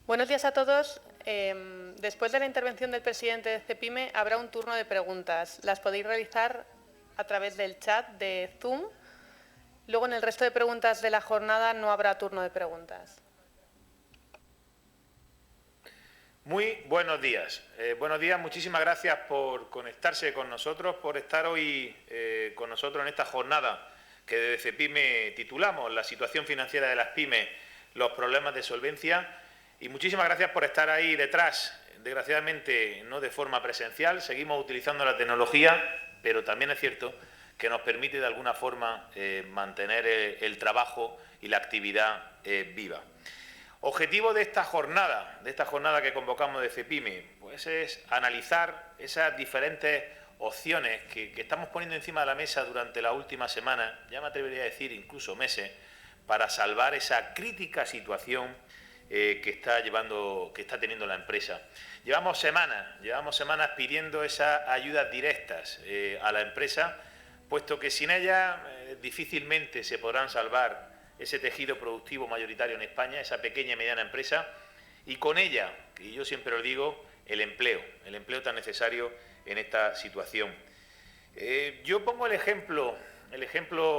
Buenos días a todos. Después de la intervención del presidente de CEPIME habrá un turno de preguntas. Las podéis realizar a través del chat de Zoom. Luego, en el resto de preguntas de la jornada no habrá turno de preguntas. Muy buenos días. Buenos días, muchísimas gracias por conectarse con nosotros, por estar hoy con nosotros en esta jornada que desde CEPIME titulamos La situación financiera de las pymes, los problemas de solvencia. Y muchísimas gracias por estar ahí detrás. Desgraciadamente, no de forma presencial, seguimos utilizando la tecnología, pero también es cierto que nos permite de alguna forma mantener el trabajo y la actividad viva. Objetivo de esta jornada que convocamos de CEPIME, pues es analizar esas diferentes opciones que estamos poniendo encima de la mesa durante la última semana, ya me atrevería a decir incluso meses, para salvar esa crítica situación que está teniendo la empresa. Llevamos semanas pidiendo esas ayudas directas a la empresa, puesto que sin ellas difícilmente se podrán salvar ese tejido productivo mayoritario en España, esa pequeña y mediana empresa, y con ella, y yo siempre os digo, el empleo tan necesario en esta situación. Yo pongo el ejemplo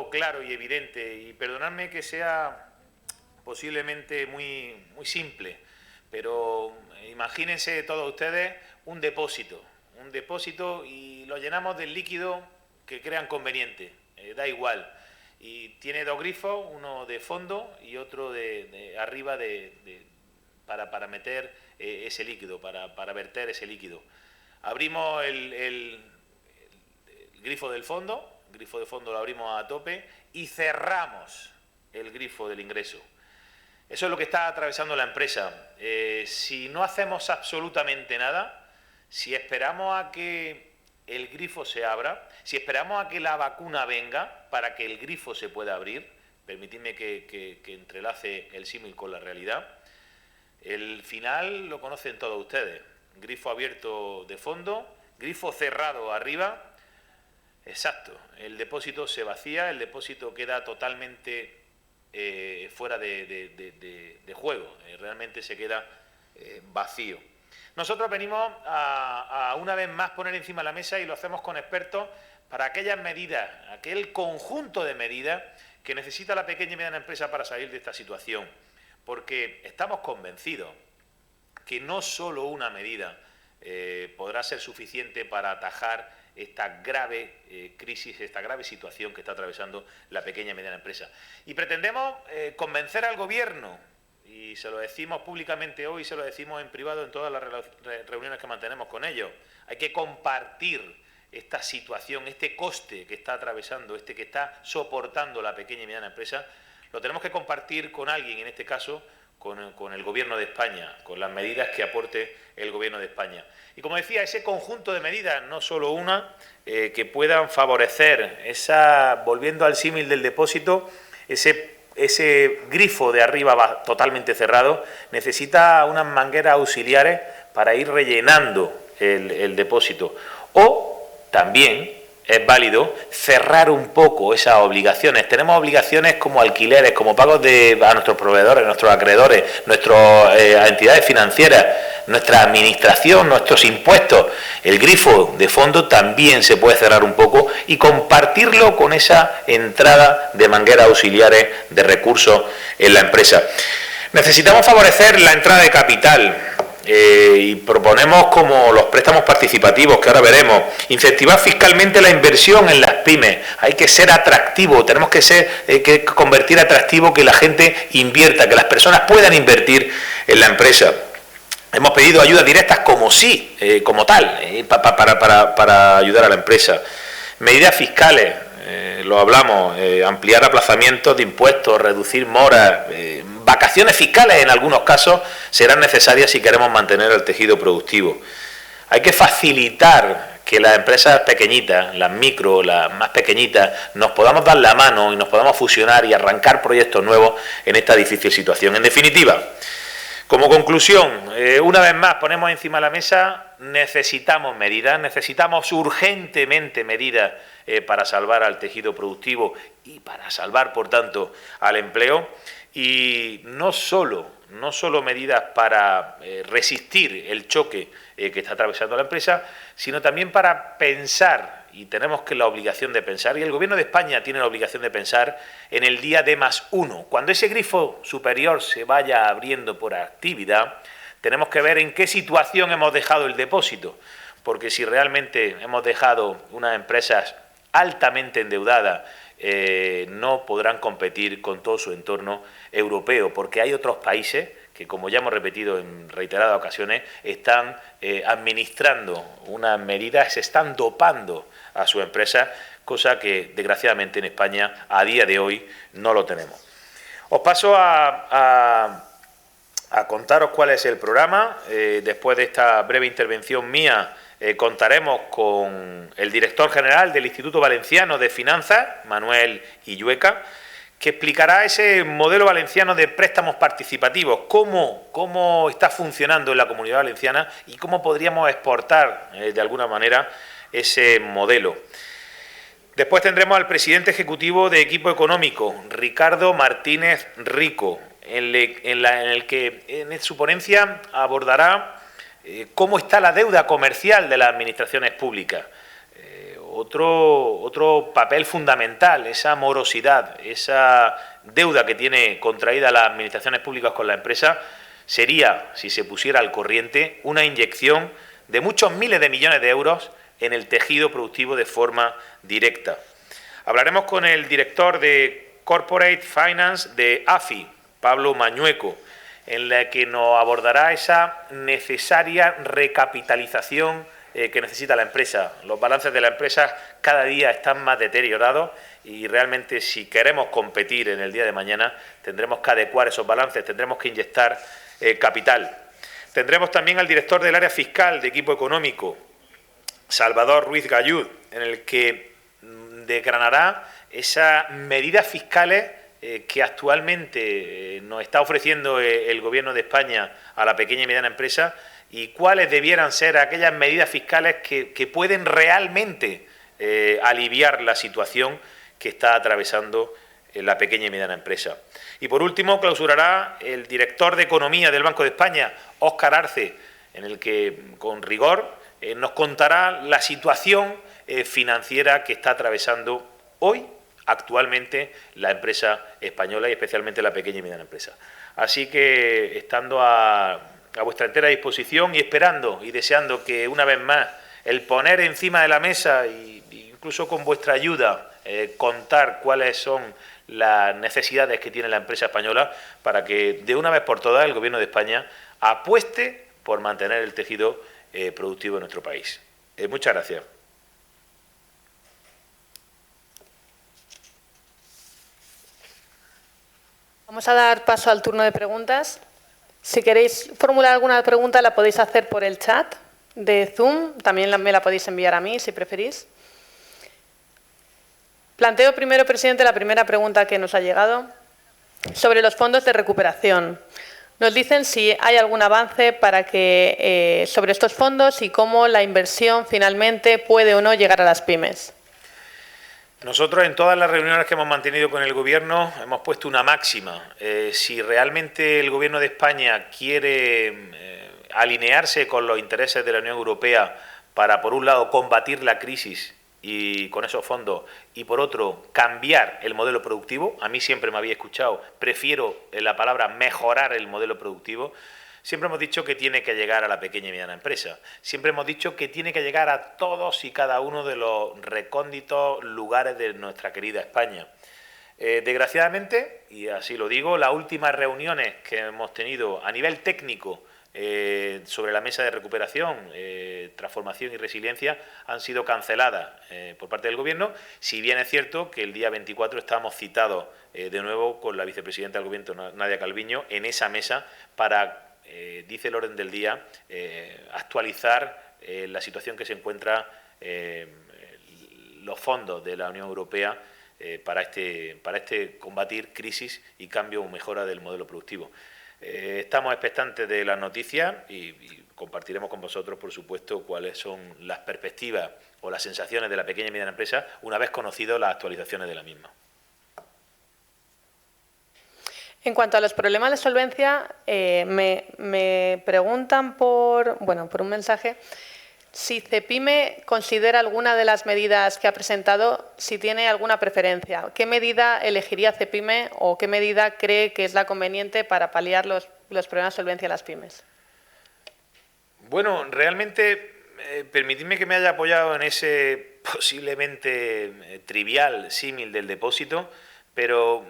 claro y evidente, y perdonadme que sea posiblemente muy simple, pero imagínense todos ustedes un depósito y lo llenamos del líquido que crean conveniente, da igual, y tiene dos grifos, uno de fondo y otro de arriba para meter ese líquido, para verter ese líquido. Abrimos el grifo del fondo, lo abrimos a tope y cerramos el grifo del ingreso. Eso es lo que está atravesando la empresa. Si no hacemos absolutamente nada, si esperamos a que el grifo se abra, si esperamos a que la vacuna venga para que el grifo se pueda abrir, permitidme que entrelace el símil con la realidad, el final lo conocen todos ustedes. Grifo abierto de fondo, grifo cerrado arriba. Exacto, el depósito se vacía, el depósito queda totalmente fuera de juego, realmente se queda vacío. Nosotros venimos a una vez más poner encima de la mesa, y lo hacemos con expertos, para aquellas medidas, aquel conjunto de medidas que necesita la pequeña y mediana empresa para salir de esta situación, porque estamos convencidos que no solo una medida podrá ser suficiente para atajar esta grave crisis, esta grave situación que está atravesando la pequeña y mediana empresa. Y pretendemos convencer al Gobierno, y se lo decimos públicamente hoy, se lo decimos en privado en todas las reuniones que mantenemos con ellos. Hay que compartir esta situación, este coste que está atravesando, que está soportando la pequeña y mediana empresa, lo tenemos que compartir con alguien, en este caso con el Gobierno de España, con las medidas que aporte el Gobierno de España. Y como decía, ese conjunto de medidas, no solo una, que puedan favorecer volviendo al símil del depósito, ese grifo de arriba totalmente cerrado, necesita unas mangueras auxiliares para ir rellenando el depósito. O también es válido cerrar un poco esas obligaciones. Tenemos obligaciones como alquileres, como pagos a nuestros proveedores, nuestros acreedores, nuestras entidades financieras, nuestra administración, nuestros impuestos. El grifo de fondo también se puede cerrar un poco y compartirlo con esa entrada de mangueras auxiliares de recursos en la empresa. Necesitamos favorecer la entrada de capital. Y proponemos, como los préstamos participativos, que ahora veremos, incentivar fiscalmente la inversión en las pymes. Hay que ser atractivo, tenemos que convertir atractivo que la gente invierta, que las personas puedan invertir en la empresa. Hemos pedido ayudas directas como tal, para ayudar a la empresa. Medidas fiscales, lo hablamos, ampliar aplazamientos de impuestos, reducir moras, vacaciones fiscales en algunos casos serán necesarias si queremos mantener el tejido productivo. Hay que facilitar que las empresas pequeñitas, las micro, las más pequeñitas, nos podamos dar la mano y nos podamos fusionar y arrancar proyectos nuevos en esta difícil situación. En definitiva, como conclusión, una vez más ponemos encima de la mesa, necesitamos urgentemente medidas para salvar al tejido productivo y para salvar, por tanto, al empleo. Y no solo no solo medidas para resistir el choque que está atravesando la empresa, sino también para pensar, y tenemos la obligación de pensar, y el Gobierno de España tiene la obligación de pensar en el día D+1. Cuando ese grifo superior se vaya abriendo por actividad, tenemos que ver en qué situación hemos dejado el depósito, porque si realmente hemos dejado unas empresas altamente endeudadas, no podrán competir con todo su entorno europeo, porque hay otros países que, como ya hemos repetido en reiteradas ocasiones, están administrando unas medidas, se están dopando a sus empresas, cosa que desgraciadamente en España a día de hoy no lo tenemos. Os paso a contaros cuál es el programa. Después de esta breve intervención mía, contaremos con el director general del Instituto Valenciano de Finanzas, Manuel Illueca, que explicará ese modelo valenciano de préstamos participativos, cómo está funcionando en la Comunidad Valenciana y cómo podríamos exportar de alguna manera ese modelo. Después tendremos al presidente ejecutivo de Equipo Económico, Ricardo Martínez Rico, en su ponencia abordará cómo está la deuda comercial de las administraciones públicas. Otro papel fundamental, esa morosidad, esa deuda que tiene contraída las administraciones públicas con la empresa, sería, si se pusiera al corriente, una inyección de muchos miles de millones de euros en el tejido productivo de forma directa. Hablaremos con el director de Corporate Finance de AFI, Pablo Mañueco, en la que nos abordará esa necesaria recapitalización que necesita la empresa. Los balances de la empresa cada día están más deteriorados y realmente si queremos competir en el día de mañana tendremos que adecuar esos balances, tendremos que inyectar capital. Tendremos también al director del área fiscal de Equipo Económico, Salvador Ruiz Gallud, en el que desgranará esas medidas fiscales que actualmente nos está ofreciendo el Gobierno de España a la pequeña y mediana empresa y cuáles debieran ser aquellas medidas fiscales que pueden realmente aliviar la situación que está atravesando la pequeña y mediana empresa. Y por último, clausurará el director de Economía del Banco de España, Óscar Arce, en el que, con rigor, nos contará la situación financiera que está atravesando hoy, actualmente, la empresa española y especialmente la pequeña y mediana empresa. Así que, estando a vuestra entera disposición y esperando y deseando que, una vez más, el poner encima de la mesa, e incluso con vuestra ayuda, contar cuáles son las necesidades que tiene la empresa española para que, de una vez por todas, el Gobierno de España apueste por mantener el tejido productivo de nuestro país. Muchas gracias. Vamos a dar paso al turno de preguntas. Si queréis formular alguna pregunta, la podéis hacer por el chat de Zoom. También me la podéis enviar a mí, si preferís. Planteo primero, presidente, la primera pregunta que nos ha llegado sobre los fondos de recuperación. Nos dicen si hay algún avance sobre estos fondos y cómo la inversión finalmente puede o no llegar a las pymes. Nosotros en todas las reuniones que hemos mantenido con el Gobierno hemos puesto una máxima. Si realmente el Gobierno de España quiere alinearse con los intereses de la Unión Europea para, por un lado, combatir la crisis y con esos fondos, y por otro, cambiar el modelo productivo, a mí siempre me había escuchado, prefiero la palabra mejorar el modelo productivo. Siempre hemos dicho que tiene que llegar a la pequeña y mediana empresa. Siempre hemos dicho que tiene que llegar a todos y cada uno de los recónditos lugares de nuestra querida España. Desgraciadamente, y así lo digo, las últimas reuniones que hemos tenido a nivel técnico sobre la mesa de recuperación, transformación y resiliencia han sido canceladas por parte del Gobierno, si bien es cierto que el día 24 estábamos citados de nuevo con la vicepresidenta del Gobierno, Nadia Calviño, en esa mesa para dice el orden del día, actualizar la situación que se encuentra los fondos de la Unión Europea para combatir crisis y cambio o mejora del modelo productivo. Estamos expectantes de las noticias y compartiremos con vosotros, por supuesto, cuáles son las perspectivas o las sensaciones de la pequeña y mediana empresa una vez conocido las actualizaciones de la misma. En cuanto a los problemas de solvencia, me preguntan por un mensaje si Cepime considera alguna de las medidas que ha presentado, si tiene alguna preferencia. ¿Qué medida elegiría Cepime o qué medida cree que es la conveniente para paliar los problemas de solvencia de las pymes? Bueno, realmente, permitidme que me haya apoyado en ese posiblemente trivial símil del depósito, pero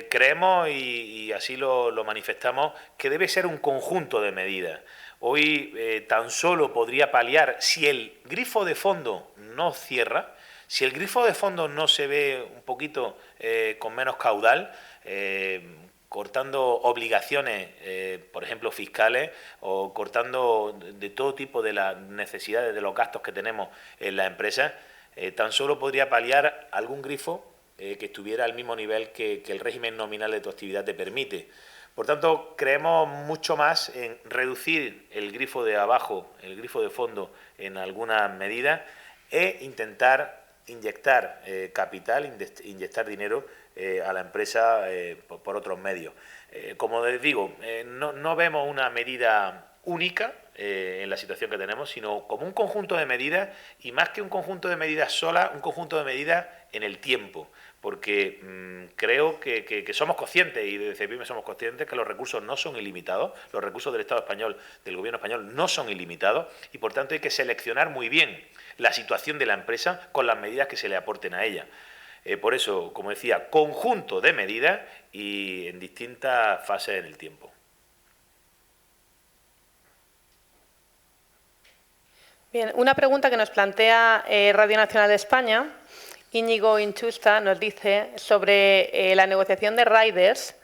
creemos, y así lo manifestamos, que debe ser un conjunto de medidas. Hoy tan solo podría paliar, si el grifo de fondo no cierra, si el grifo de fondo no se ve un poquito con menos caudal, cortando obligaciones, por ejemplo, fiscales, o cortando de todo tipo de las necesidades, de los gastos que tenemos en las empresas, tan solo podría paliar algún grifo que estuviera al mismo nivel que el régimen nominal de tu actividad te permite. Por tanto, creemos mucho más en reducir el grifo de abajo, el grifo de fondo, en algunas medidas, e intentar inyectar capital, inyectar dinero a la empresa por otros medios. Como les digo, no vemos una medida única en la situación que tenemos, sino como un conjunto de medidas, y más que un conjunto de medidas solas, un conjunto de medidas en el tiempo, porque creo que somos conscientes, y desde Cepime somos conscientes, que los recursos no son ilimitados, los recursos del Estado español, del Gobierno español, no son ilimitados, y por tanto hay que seleccionar muy bien la situación de la empresa con las medidas que se le aporten a ella. Por eso, como decía, conjunto de medidas y en distintas fases en el tiempo. Bien, una pregunta que nos plantea Radio Nacional de España. Íñigo Inchusta nos dice sobre la negociación de riders,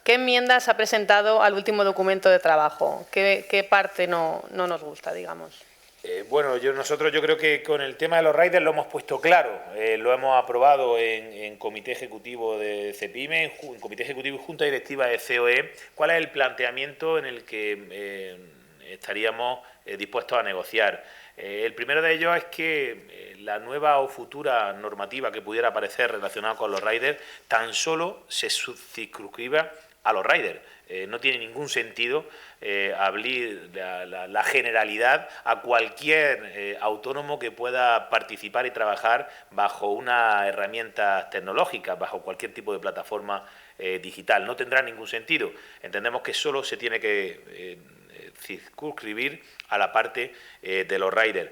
¿qué enmiendas ha presentado al último documento de trabajo? ¿Qué parte no nos gusta, digamos? Bueno, nosotros yo creo que con el tema de los riders lo hemos puesto claro, lo hemos aprobado en Comité Ejecutivo de Cepime, en Comité Ejecutivo y Junta Directiva de COE, cuál es el planteamiento en el que estaríamos dispuestos a negociar. El primero de ellos es que la nueva o futura normativa que pudiera aparecer relacionada con los riders tan solo se circunscriba a los riders. No tiene ningún sentido abrir la generalidad a cualquier autónomo que pueda participar y trabajar bajo una herramienta tecnológica, bajo cualquier tipo de plataforma digital. No tendrá ningún sentido. Entendemos que solo se tiene que circunscribir a la parte de los riders.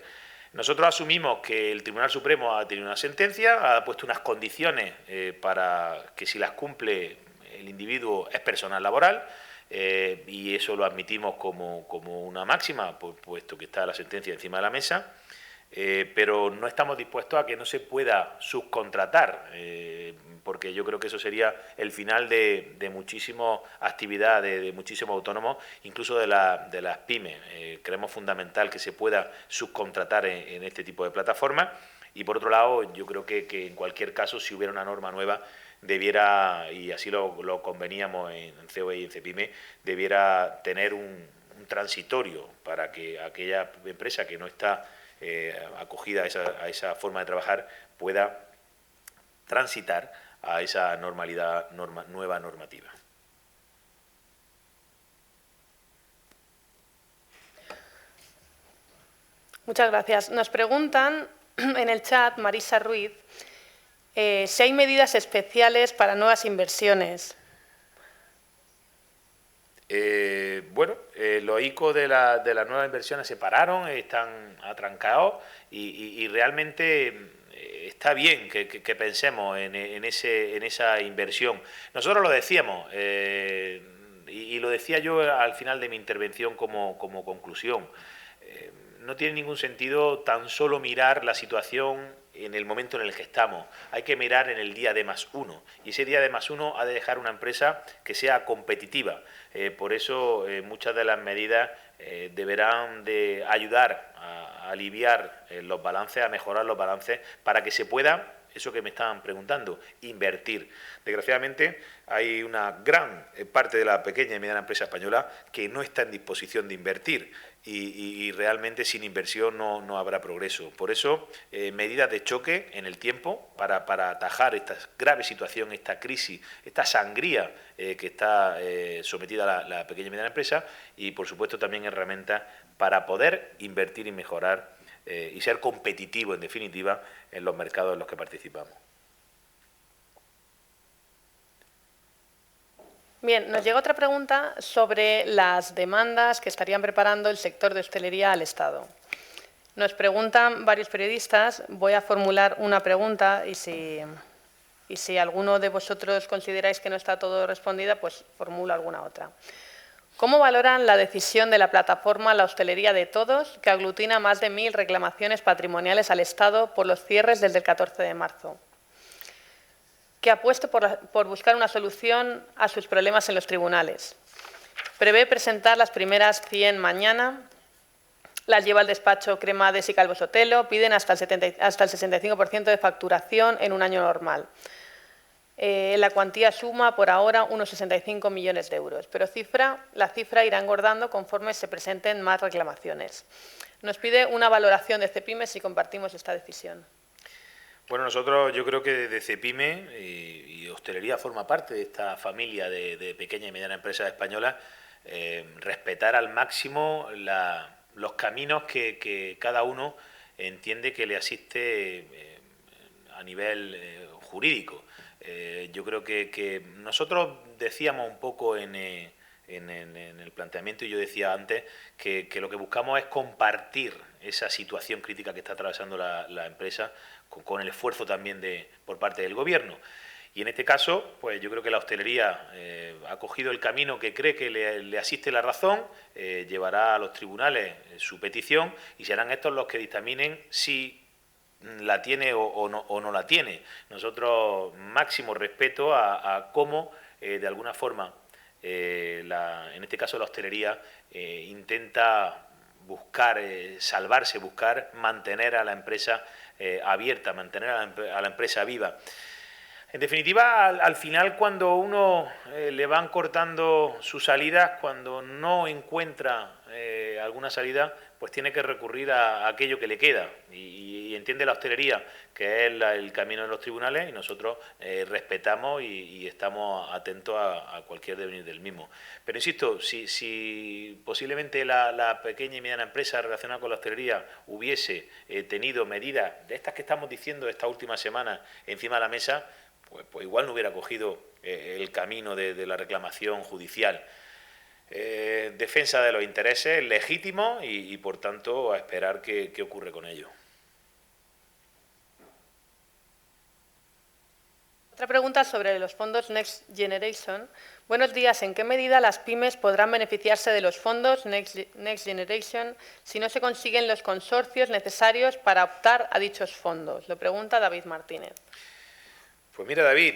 Nosotros asumimos que el Tribunal Supremo ha tenido una sentencia, ha puesto unas condiciones para que si las cumple el individuo es personal laboral, y eso lo admitimos como una máxima, puesto que está la sentencia encima de la mesa, pero no estamos dispuestos a que no se pueda subcontratar, porque yo creo que eso sería el final de muchísimas actividades, de muchísimos autónomos, incluso de las pymes. Creemos fundamental que se pueda subcontratar en este tipo de plataformas, y por otro lado, yo creo que en cualquier caso, si hubiera una norma nueva, debiera, y así lo conveníamos en COE y en Cepime, debiera tener un transitorio para que aquella empresa que no está acogida a esa forma de trabajar pueda transitar a esa nueva normativa. Muchas gracias. Nos preguntan en el chat, Marisa Ruiz, si hay medidas especiales para nuevas inversiones. Los ICO de las nuevas inversiones se pararon, están atrancados, y realmente está bien que pensemos en esa inversión. Nosotros lo decíamos, y lo decía yo al final de mi intervención como conclusión. No tiene ningún sentido tan solo mirar la situación en el momento en el que estamos. Hay que mirar en el día D+1, y ese día D+1 ha de dejar una empresa que sea competitiva. Por eso muchas de las medidas deberán de ayudar a aliviar los balances, a mejorar los balances, para que se pueda, eso que me estaban preguntando, invertir. Desgraciadamente hay una gran parte de la pequeña y mediana empresa española que no está en disposición de invertir, y realmente sin inversión no habrá progreso. Por eso, medidas de choque en el tiempo para atajar esta grave situación, esta crisis, esta sangría que está sometida la pequeña y mediana empresa, y por supuesto también herramientas para poder invertir y mejorar y ser competitivo, en definitiva, en los mercados en los que participamos. Bien, nos llega otra pregunta sobre las demandas que estarían preparando el sector de hostelería al Estado. Nos preguntan varios periodistas, voy a formular una pregunta y si alguno de vosotros consideráis que no está todo respondida, pues formulo alguna otra. ¿Cómo valoran la decisión de la plataforma La Hostelería de Todos, que aglutina más de 1000 reclamaciones patrimoniales al Estado por los cierres desde el 14 de marzo? Que apueste por buscar una solución a sus problemas en los tribunales. Prevé presentar las primeras 100 mañana, las lleva al despacho Cremades y Calvo Sotelo, piden hasta el 65% de facturación en un año normal. La cuantía suma por ahora unos 65 millones de euros, pero la cifra irá engordando conforme se presenten más reclamaciones. Nos pide una valoración de Cepime si compartimos esta decisión. Bueno, nosotros yo creo que desde Cepime y hostelería forma parte de esta familia de pequeñas y medianas empresas españolas, respetar al máximo los caminos que cada uno entiende que le asiste a nivel jurídico. Yo creo que nosotros decíamos un poco en el planteamiento, y yo decía antes que lo que buscamos es compartir esa situación crítica que está atravesando la empresa con el esfuerzo también por parte del Gobierno. Y en este caso, pues yo creo que la hostelería ha cogido el camino que cree que le asiste la razón, llevará a los tribunales su petición y serán estos los que dictaminen si la tiene o no la tiene. Nosotros máximo respeto a cómo, de alguna forma, en este caso la hostelería intenta buscar salvarse, buscar mantener a la empresa abierta, mantener a la empresa viva. En definitiva, al final, cuando uno le van cortando sus salidas, cuando no encuentra alguna salida, pues tiene que recurrir a aquello que le queda. Y entiende la hostelería que es el camino de los tribunales, y nosotros respetamos y estamos atentos a cualquier devenir del mismo. Pero insisto, si posiblemente la pequeña y mediana empresa relacionada con la hostelería hubiese tenido medidas de estas que estamos diciendo esta última semana encima de la mesa, pues igual no hubiera cogido el camino de la reclamación judicial. Defensa de los intereses legítimos y por tanto, a esperar qué ocurre con ello. Otra pregunta sobre los fondos Next Generation. Buenos días. ¿En qué medida las pymes podrán beneficiarse de los fondos Next Generation si no se consiguen los consorcios necesarios para optar a dichos fondos? Lo pregunta David Martínez. Pues mira, David,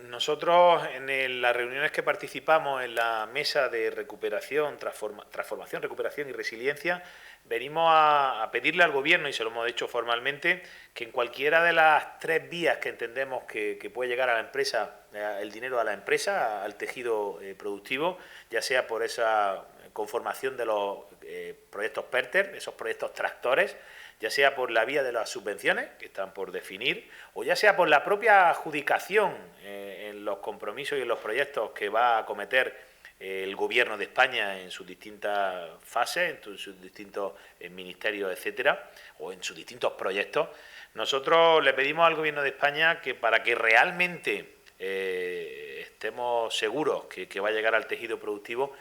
nosotros en las reuniones que participamos en la mesa de recuperación, transformación, recuperación y resiliencia, venimos a pedirle al Gobierno, y se lo hemos hecho formalmente, que en cualquiera de las 3 vías que entendemos que puede llegar a la empresa, el dinero a la empresa, al tejido productivo, ya sea por esa conformación de los proyectos PERTER, esos proyectos tractores, ya sea por la vía de las subvenciones, que están por definir, o ya sea por la propia adjudicación en los compromisos y en los proyectos que va a acometer el Gobierno de España en sus distintas fases, en sus distintos ministerios, etcétera, o en sus distintos proyectos. Nosotros le pedimos al Gobierno de España que, para que realmente estemos seguros que va a llegar al tejido productivo,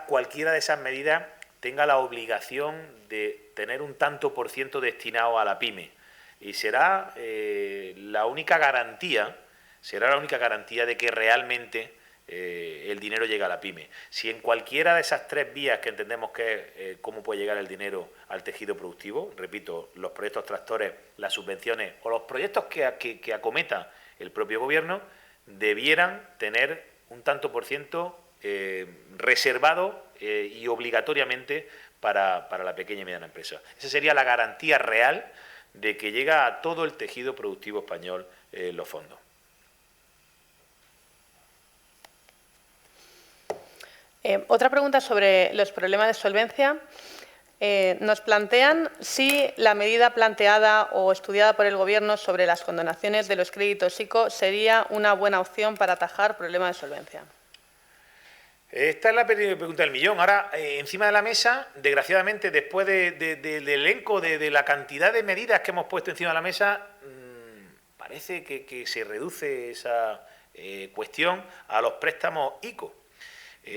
cualquiera de esas medidas tenga la obligación de tener un tanto por ciento destinado a la pyme. Y será la única garantía de que realmente el dinero llega a la pyme. Si en cualquiera de esas 3 vías que entendemos que es cómo puede llegar el dinero al tejido productivo, repito, los proyectos tractores, las subvenciones o los proyectos que acometa el propio Gobierno, debieran tener un tanto por ciento reservado y obligatoriamente para la pequeña y mediana empresa. Esa sería la garantía real de que llega a todo el tejido productivo español los fondos. Otra pregunta sobre los problemas de solvencia. Nos plantean si la medida planteada o estudiada por el Gobierno sobre las condonaciones de los créditos ICO sería una buena opción para atajar problemas de solvencia. Esta es la pregunta del millón. Ahora, encima de la mesa, desgraciadamente, después del elenco de la cantidad de medidas que hemos puesto encima de la mesa, parece que se reduce esa cuestión a los préstamos ICO.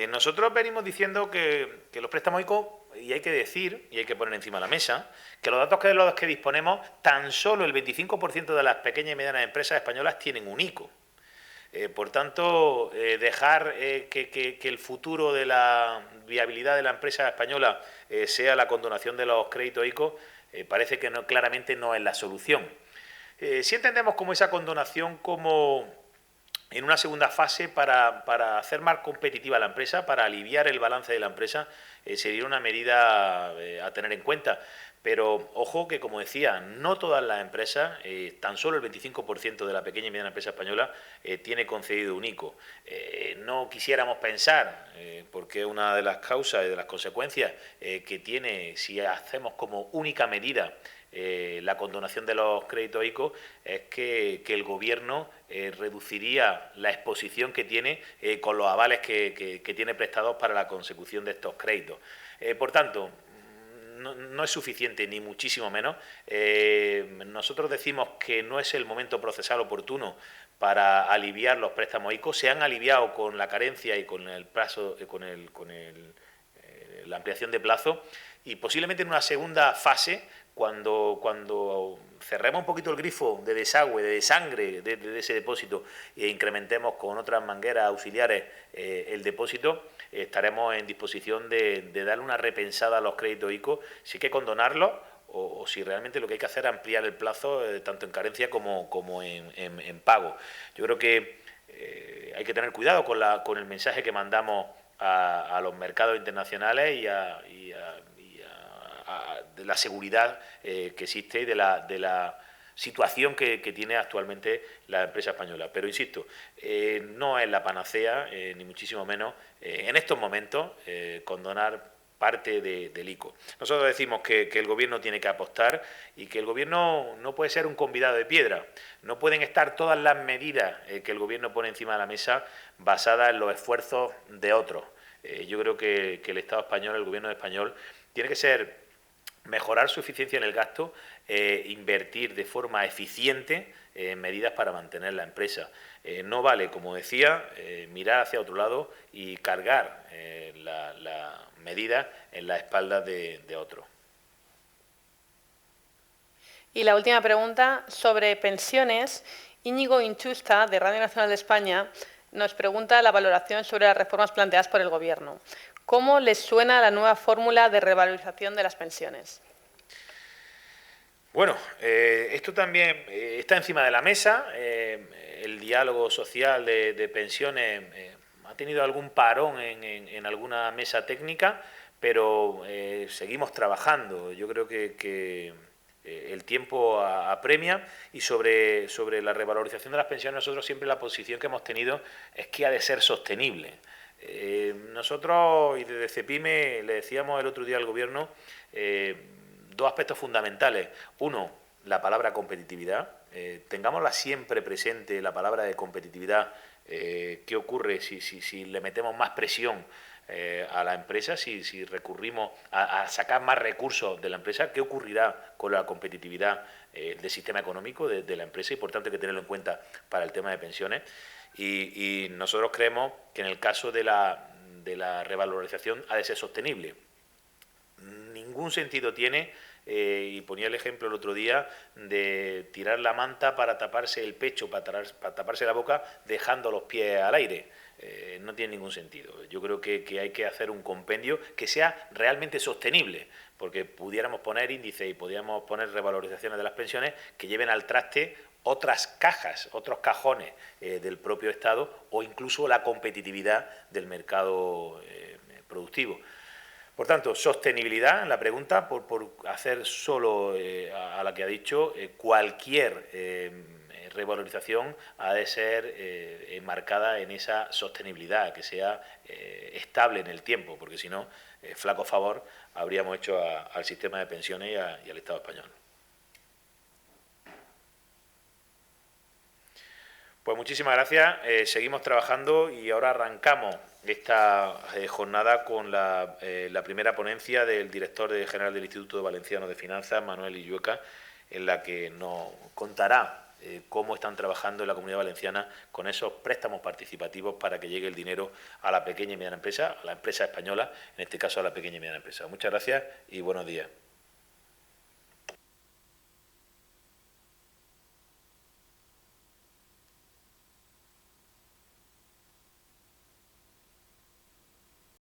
Nosotros venimos diciendo que los préstamos ICO, y hay que decir, y hay que poner encima de la mesa, que los datos de los que disponemos, tan solo el 25% de las pequeñas y medianas empresas españolas tienen un ICO. Por tanto, dejar que el futuro de la viabilidad de la empresa española sea la condonación de los créditos ICO, parece que claramente no es la solución. Si entendemos como esa condonación como en una segunda fase para hacer más competitiva la empresa, para aliviar el balance de la empresa, sería una medida a tener en cuenta. Pero ojo que, como decía, no todas las empresas, tan solo el 25% de la pequeña y mediana empresa española tiene concedido un ICO. No quisiéramos pensar, porque una de las causas y de las consecuencias que tiene si hacemos como única medida la condonación de los créditos ICO es que el Gobierno reduciría la exposición que tiene con los avales que tiene prestados para la consecución de estos créditos. Por tanto, no es suficiente, ni muchísimo menos. Nosotros decimos que no es el momento procesal oportuno para aliviar los préstamos ICO. Se han aliviado con la carencia y con el plazo, la ampliación de plazo, y posiblemente en una segunda fase, cuando cerremos un poquito el grifo de desagüe, de sangre de ese depósito e incrementemos con otras mangueras auxiliares el depósito, estaremos en disposición de darle una repensada a los créditos ICO, si hay que condonarlos o si realmente lo que hay que hacer es ampliar el plazo tanto en carencia como en pago. Yo creo que hay que tener cuidado con el mensaje que mandamos a los mercados internacionales y de la seguridad que existe y de la situación que tiene actualmente la empresa española. Pero insisto, no es la panacea, ni muchísimo menos, en estos momentos, condonar parte del ICO. Nosotros decimos que el Gobierno tiene que apostar y que el Gobierno no puede ser un convidado de piedra. No pueden estar todas las medidas que el Gobierno pone encima de la mesa basadas en los esfuerzos de otros. Yo creo que el Estado español, el Gobierno español, tiene que mejorar su eficiencia en el gasto, invertir de forma eficiente en medidas para mantener la empresa. No vale, como decía, mirar hacia otro lado y cargar la medida en la espalda de otros. Y la última pregunta sobre pensiones. Íñigo Inchusta, de Radio Nacional de España, nos pregunta la valoración sobre las reformas planteadas por el Gobierno. ¿Cómo les suena la nueva fórmula de revalorización de las pensiones? Bueno, esto también está encima de la mesa. El diálogo social de pensiones ha tenido algún parón en alguna mesa técnica, pero seguimos trabajando. Yo creo que el tiempo apremia, y sobre la revalorización de las pensiones, nosotros siempre la posición que hemos tenido es que ha de ser sostenible. Nosotros, y desde CEPIME, le decíamos el otro día al Gobierno dos aspectos fundamentales. Uno, la palabra competitividad. Tengámosla siempre presente, la palabra de competitividad. ¿Qué ocurre si le metemos más presión a la empresa, si recurrimos a sacar más recursos de la empresa? ¿Qué ocurrirá con la competitividad del sistema económico de la empresa? Y por tanto hay que tenerlo en cuenta para el tema de pensiones. Y nosotros creemos que en el caso de la revalorización ha de ser sostenible. Ningún sentido tiene, y ponía el ejemplo el otro día, de tirar la manta para taparse el pecho, para taparse la boca, dejando los pies al aire. No tiene ningún sentido. Yo creo que hay que hacer un compendio que sea realmente sostenible, porque pudiéramos poner índices y podríamos poner revalorizaciones de las pensiones que lleven al traste otras cajas, otros cajones del propio Estado, o incluso la competitividad del mercado productivo. Por tanto, sostenibilidad, la pregunta, por hacer solo a la que ha dicho, cualquier revalorización ha de ser enmarcada en esa sostenibilidad, que sea estable en el tiempo, porque si no, flaco favor habríamos hecho al sistema de pensiones y al Estado español. Pues muchísimas gracias, seguimos trabajando y ahora arrancamos esta jornada con la primera ponencia del director general del Instituto Valenciano de Finanzas, Manuel Illueca, en la que nos contará cómo están trabajando en la Comunidad Valenciana con esos préstamos participativos para que llegue el dinero a la pequeña y mediana empresa, a la empresa española, en este caso a la pequeña y mediana empresa. Muchas gracias y buenos días.